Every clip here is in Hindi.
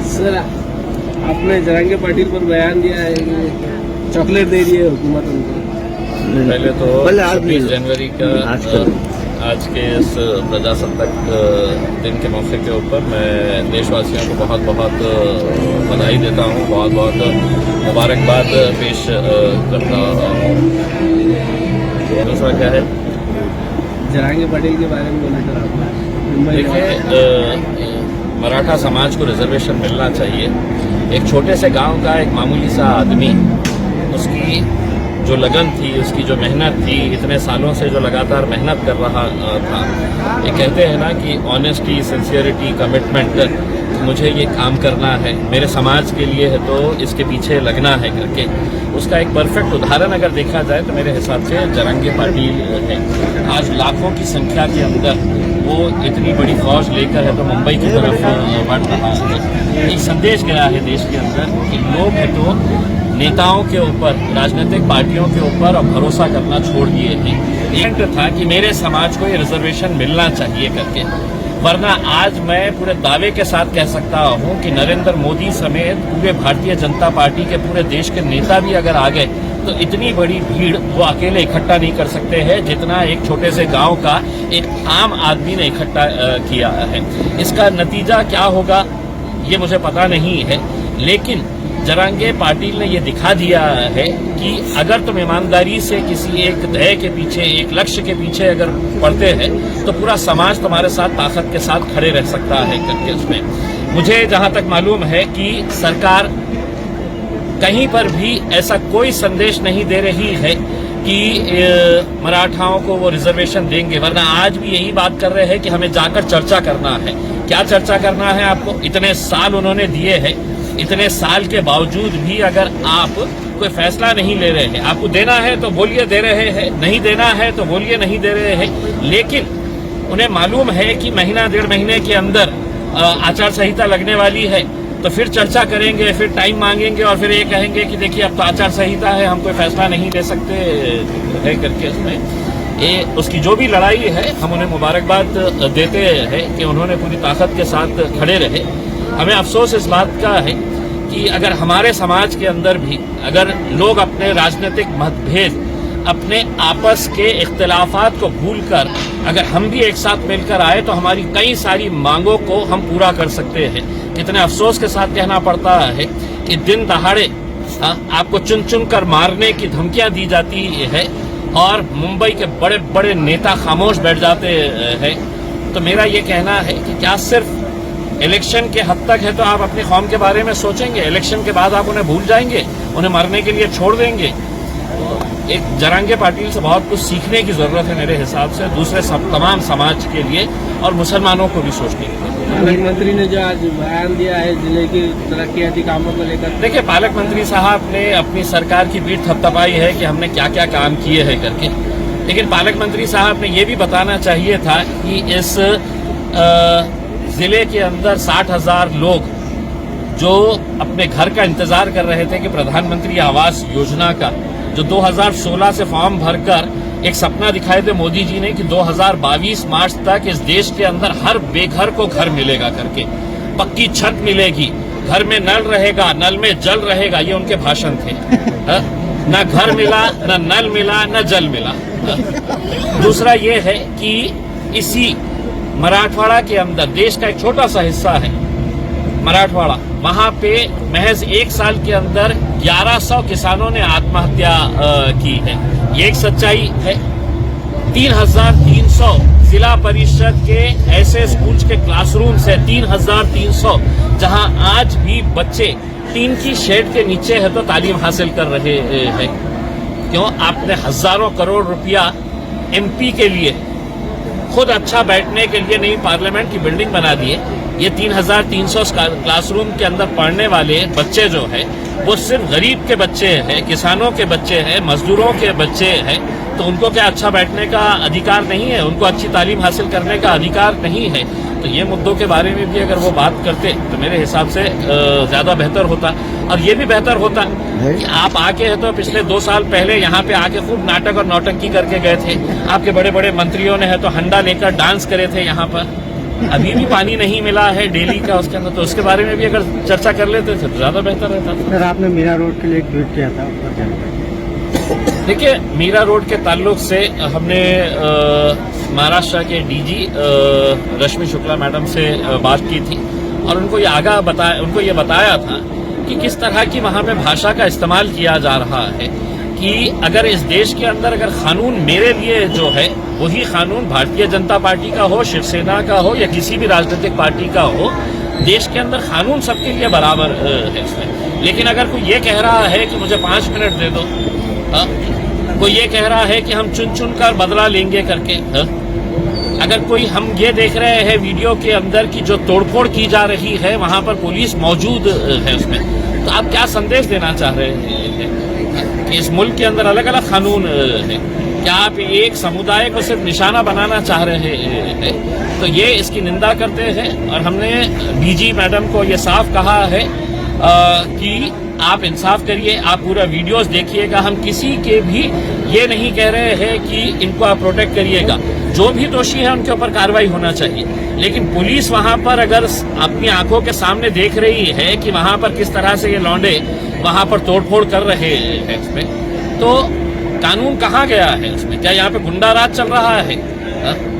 सर, आपने जरांगे पाटिल पर बयान दिया है कि चॉकलेट दे रही है हुकूमत उनको। पहले तो 26 जनवरी का आज के इस प्रजासत्ताक दिन के मौके के ऊपर मैं देशवासियों को बहुत बहुत बधाई देता हूँ, बहुत बहुत मुबारकबाद पेश करता हूँ। दूसरा क्या है, जरांगे पाटिल के बारे में बोले सर आपने। देखिए, मराठा समाज को रिजर्वेशन मिलना चाहिए। एक छोटे से गांव का एक मामूली सा आदमी, उसकी जो लगन थी, उसकी जो मेहनत थी, इतने सालों से जो लगातार मेहनत कर रहा था, ये कहते हैं ना कि ऑनेस्टी, सिंसियरिटी, कमिटमेंट, मुझे ये काम करना है, मेरे समाज के लिए है तो इसके पीछे लगना है करके, उसका एक परफेक्ट उदाहरण अगर देखा जाए तो मेरे हिसाब से जरांगे पाटिल है। आज लाखों की संख्या के अंदर वो इतनी बड़ी फौज लेकर है तो मुंबई की तरफ बढ़ रहा है। एक संदेश गया है देश के अंदर कि लोग है तो नेताओं के ऊपर, राजनीतिक पार्टियों के ऊपर अब भरोसा करना छोड़ दिए हैं। एक था कि मेरे समाज को ये रिजर्वेशन मिलना चाहिए करके, वरना आज मैं पूरे दावे के साथ कह सकता हूं कि नरेंद्र मोदी समेत पूरे भारतीय जनता पार्टी के पूरे देश के नेता भी अगर आ गए तो इतनी बड़ी भीड़ वो अकेले इकट्ठा नहीं कर सकते हैं जितना एक छोटे से गांव का एक आम आदमी ने इकट्ठा किया है। इसका नतीजा क्या होगा ये मुझे पता नहीं है, लेकिन जरांगे पाटिल ने ये दिखा दिया है कि अगर तुम ईमानदारी से किसी एक ध्येय के पीछे, एक लक्ष्य के पीछे अगर पढ़ते हैं तो पूरा समाज तुम्हारे साथ ताकत के साथ खड़े रह सकता है करके। उसमें मुझे जहां तक मालूम है कि सरकार कहीं पर भी ऐसा कोई संदेश नहीं दे रही है कि मराठाओं को वो रिजर्वेशन देंगे, वरना आज भी यही बात कर रहे हैं कि हमें जाकर चर्चा करना है। क्या चर्चा करना है आपको? इतने साल उन्होंने दिए हैं, इतने साल के बावजूद भी अगर आप कोई फैसला नहीं ले रहे हैं, आपको देना है तो बोलिए दे रहे हैं, नहीं देना है तो बोलिए नहीं दे रहे हैं, लेकिन उन्हें मालूम है कि महीना डेढ़ महीने के अंदर आचार संहिता लगने वाली है, तो फिर चर्चा करेंगे, फिर टाइम मांगेंगे और फिर ये कहेंगे कि देखिए अब तो आचार संहिता है, हम कोई फैसला नहीं ले सकते है करके। उसमें ये उसकी जो भी लड़ाई है, हम उन्हें मुबारकबाद देते हैं कि उन्होंने पूरी ताकत के साथ खड़े रहे। हमें अफसोस इस बात का है कि अगर हमारे समाज के अंदर भी अगर लोग अपने राजनीतिक मतभेद, अपने आपस के इख्तिलाफात को भूलकर अगर हम भी एक साथ मिलकर आए तो हमारी कई सारी मांगों को हम पूरा कर सकते हैं। कितने अफसोस के साथ कहना पड़ता है कि दिन दहाड़े आपको चुन चुन कर मारने की धमकियां दी जाती है और मुंबई के बड़े बड़े नेता खामोश बैठ जाते हैं। तो मेरा ये कहना है कि क्या सिर्फ इलेक्शन के हद तक है तो आप अपनी कौम के बारे में सोचेंगे, इलेक्शन के बाद आप उन्हें भूल जाएंगे, उन्हें मरने के लिए छोड़ देंगे? एक जरांगे पाटिल से बहुत कुछ सीखने की जरूरत है मेरे हिसाब से, दूसरे तमाम समाज के लिए और मुसलमानों को भी सोचने की। पालक मंत्री ने जो आज बयान दिया है जिले की तरक्याती कामों को लेकर, देखिए, पालक मंत्री साहब ने अपनी सरकार की पीठ थपथपाई है कि हमने क्या क्या काम किए हैं करके, लेकिन पालक मंत्री साहब ने ये भी बताना चाहिए था कि इस जिले के अंदर 60,000 लोग जो अपने घर का इंतजार कर रहे थे कि प्रधानमंत्री आवास योजना का जो 2016 से फॉर्म भरकर एक सपना दिखाए थे मोदी जी ने कि 2022 मार्च तक इस देश के अंदर हर बेघर को घर मिलेगा करके, पक्की छत मिलेगी, घर में नल रहेगा, नल में जल रहेगा, ये उनके भाषण थे। न घर मिला, न नल मिला, न जल मिला। दूसरा ये है कि इसी मराठवाड़ा के अंदर, देश का एक छोटा सा हिस्सा है मराठवाड़ा, वहां पे महज एक साल के अंदर 1100 किसानों ने आत्महत्या की है। ये एक सच्चाई है। 3,300 जिला परिषद के ऐसे स्कूल के क्लासरूम है, 3,300, जहां आज भी बच्चे टीन की शेड के नीचे है तो तालीम हासिल कर रहे हैं। क्यों? आपने हजारों करोड़ रुपया एमपी के लिए, खुद अच्छा बैठने के लिए नई पार्लियामेंट की बिल्डिंग बना दी है। ये 3,300 क्लासरूम के अंदर पढ़ने वाले बच्चे जो है वो सिर्फ गरीब के बच्चे हैं, किसानों के बच्चे हैं, मजदूरों के बच्चे हैं, तो उनको क्या अच्छा बैठने का अधिकार नहीं है? उनको अच्छी तालीम हासिल करने का अधिकार नहीं है? तो ये मुद्दों के बारे में भी अगर वो बात करते तो मेरे हिसाब से ज़्यादा बेहतर होता। और ये भी बेहतर होता कि आप आके है तो पिछले 2 साल पहले यहाँ पे आके खूब नाटक और नौटंकी करके गए थे। आपके बड़े बड़े मंत्रियों ने है तो हंडा लेकर डांस करे थे यहाँ पर, अभी भी पानी नहीं मिला है डेली का उसके अंदर, तो उसके बारे में भी अगर चर्चा कर लेते थे तो ज्यादा बेहतर रहता था। सर आपने मीरा रोड के लिए एक ट्वीट किया था, उस पर जानकारी। देखिए, मीरा रोड के ताल्लुक से हमने महाराष्ट्र के डीजी रश्मि शुक्ला मैडम से बात की थी और उनको ये बताया था कि किस तरह की वहाँ पे भाषा का इस्तेमाल किया जा रहा है कि अगर इस देश के अंदर अगर कानून मेरे लिए जो है वही कानून भारतीय जनता पार्टी का हो, शिवसेना का हो या किसी भी राजनीतिक पार्टी का हो, देश के अंदर कानून सबके लिए बराबर है इसमें। लेकिन अगर कोई ये कह रहा है कि मुझे 5 मिनट दे दो, कोई ये कह रहा है कि हम चुन कर बदला लेंगे करके, अगर कोई हम ये देख रहे हैं वीडियो के अंदर की जो तोड़फोड़ की जा रही है वहां पर पुलिस मौजूद है उसमें, तो आप क्या संदेश देना चाह रहे हैं कि इस मुल्क के अंदर अलग अलग कानून है? क्या आप एक समुदाय को सिर्फ निशाना बनाना चाह रहे हैं? तो ये इसकी निंदा करते हैं और हमने डीजी मैडम को ये साफ कहा है कि आप इंसाफ करिए, आप पूरा वीडियोस देखिएगा। हम किसी के भी ये नहीं कह रहे हैं कि इनको आप प्रोटेक्ट करिएगा, जो भी दोषी है उनके ऊपर कार्रवाई होना चाहिए। लेकिन पुलिस वहां पर अगर अपनी आंखों के सामने देख रही है कि वहां पर किस तरह से ये लौंडे वहां पर तोड़फोड़ कर रहे हैं इसमें, तो कानून कहाँ गया है उसमें? क्या यहाँ पे गुंडा राज चल रहा है?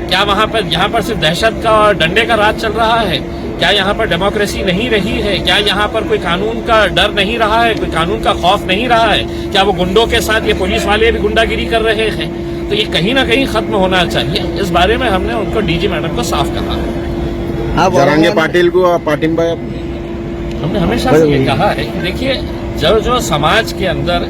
क्या यहाँ पर सिर्फ दहशत का और डंडे का राज चल रहा है? क्या यहाँ पर डेमोक्रेसी नहीं रही है? क्या यहाँ पर कोई कानून का डर नहीं रहा है, कोई कानून का खौफ नहीं रहा है? क्या वो गुंडों के साथ ये पुलिस वाले भी गुंडागिरी कर रहे हैं? तो ये कहीं ना कहीं खत्म होना चाहिए। इस बारे में हमने उनको डीजी मैडम को साफ कहा है। जरांगे पाटिल को पाटिल भाई हमने हमेशा से ये कहा है कि देखिए, जो समाज के अंदर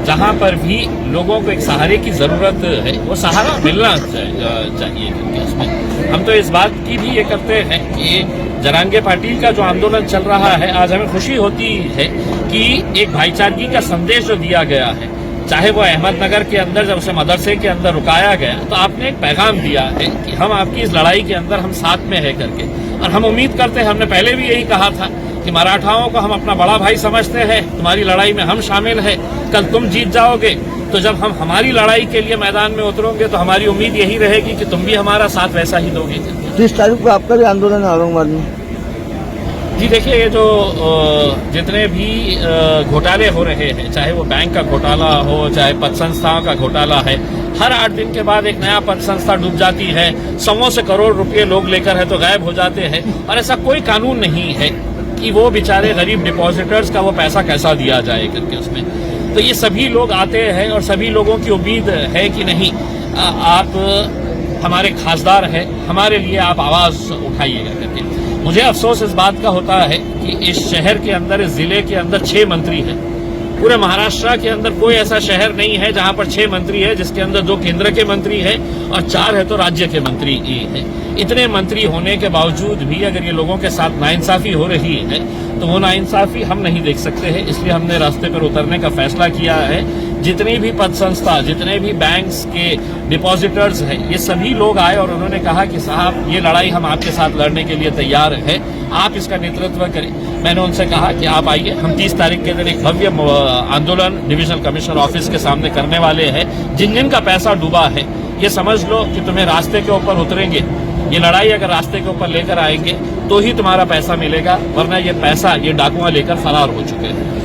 जहाँ पर भी लोगों को एक सहारे की जरूरत है वो सहारा मिलना चाहिए। उसमें हम तो इस बात की भी ये करते हैं कि जरांगे पाटिल का जो आंदोलन चल रहा है, आज हमें खुशी होती है कि एक भाईचारगी का संदेश जो दिया गया है, चाहे वो अहमदनगर के अंदर जब उसे मदरसे के अंदर रुकाया गया तो आपने एक पैगाम दिया है कि हम आपकी इस लड़ाई के अंदर हम साथ में है करके। और हम उम्मीद करते हैं, हमने पहले भी यही कहा था कि मराठाओं को हम अपना बड़ा भाई समझते हैं, तुम्हारी लड़ाई में हम शामिल हैं, कल तुम जीत जाओगे तो जब हम हमारी लड़ाई के लिए मैदान में उतरोगे तो हमारी उम्मीद यही रहेगी कि तुम भी हमारा साथ वैसा ही दोगे। 30 तारीख को आपका भी आंदोलन है औरंगाबाद में। जी देखिए, ये जो जितने भी घोटाले हो रहे हैं, चाहे वो बैंक का घोटाला हो, चाहे पद संस्थाओं का घोटाला है, हर 8 दिन के बाद एक नया पद संस्था डूब जाती है, सौ से करोड़ रुपए लोग लेकर है तो गायब हो जाते हैं। और ऐसा कोई कानून नहीं है कि वो बेचारे गरीब डिपॉजिटर्स का वो पैसा कैसा दिया जाए करके उसमें। तो ये सभी लोग आते हैं और सभी लोगों की उम्मीद है कि नहीं, आप हमारे खासदार हैं, हमारे लिए आप आवाज उठाइएगा करके। मुझे अफसोस इस बात का होता है कि इस शहर के अंदर, इस जिले के अंदर 6 मंत्री हैं। पूरे महाराष्ट्र के अंदर कोई ऐसा शहर नहीं है जहां पर 6 मंत्री है, जिसके अंदर 2 केंद्र के मंत्री हैं और 4 है तो राज्य के मंत्री हैं। इतने मंत्री होने के बावजूद भी अगर ये लोगों के साथ नाइंसाफी हो रही है तो वो नाइंसाफी हम नहीं देख सकते हैं। इसलिए हमने रास्ते पर उतरने का फैसला किया है। जितनी भी पद संस्था, जितने भी बैंक्स के डिपॉजिटर्स हैं, ये सभी लोग आए और उन्होंने कहा कि साहब ये लड़ाई हम आपके साथ लड़ने के लिए तैयार है, आप इसका नेतृत्व करें। मैंने उनसे कहा कि आप आइए, हम 30 तारीख के दिन एक भव्य आंदोलन डिविजनल कमिश्नर ऑफिस के सामने करने वाले हैं। जिन जिन का पैसा डूबा है ये समझ लो कि तुम्हें रास्ते के ऊपर उतरेंगे, ये लड़ाई अगर रास्ते के ऊपर लेकर आएंगे तो ही तुम्हारा पैसा मिलेगा, वरना ये पैसा ये डाकुआ लेकर फरार हो चुके हैं।